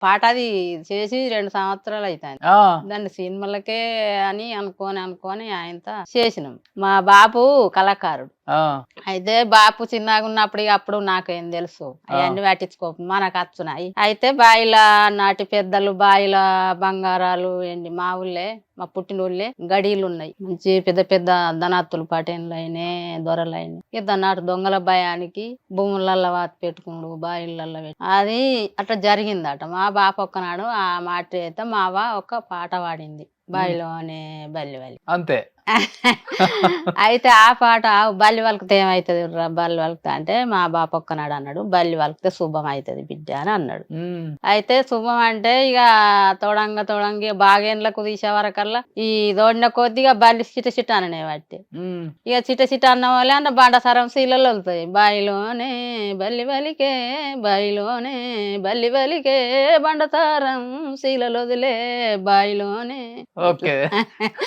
పాట అది చేసి 2 సంవత్సరాలు అయితాంది. ఆ! దాన్ని సినిమాలకే అని అనుకోని ఆయనతో చేసినాం. మా బాపు కళాకారుడు. ఆ! అయితే బాపు చిన్నగున్నప్పుడు ఇగ అప్పుడు నాకేం తెలుసు. ఆ! అయన్నీ పట్టించుకోకు మనకచ్చునాయి. అయితే బాయిల నాటి పెద్దలు బాయిల బంగారాలు ఏంటి మా ఊళ్ళే మా పుట్టినూళ్ళే గడీలున్నాయి. మంచి పెద్ద పెద్ద ధనాత్తులు పటేన్‌లయినే, దొరలయినే. ఇక దన్నాటు దొంగల భయానికి భూములల్ల పాతి పెట్టుకునుడు, బాయిలల్ల అది అట్లా జరిగిందట. మా బాపు ఒక్కనాడు ఆ మాట అయితే మా అవ్వ ఒక పాట పాడింది. హ్మ్. బాయిలోనే బల్లి అంతే. అయితే ఆ పాట బల్లి వలికితే ఏమైతదిరా బల్లి వలుకుతా అంటే మా బాపు ఒక్కనాడు అన్నాడు, బల్లి వలికితే శుభం అయితది బిడ్డ అని అన్నాడు. హ్మ్. అయితే శుభం అంటే ఇక తోడంగా బాగేండ్లకు తీసే వరకల్లా ఈ తోడిన కొద్దిగా బల్లి చిట చిట అననే బట్టి హ్మ్. ఇక చిట చిట అన్న వాళ్ళే అన్న బండసరం శీలలు వదులుతాయి. బాయిలోనే బల్లి వలికే బాయిలోనే బల్లి వలికే బండసారం శీలలు వదిలే బాయిలోనే ఓకే.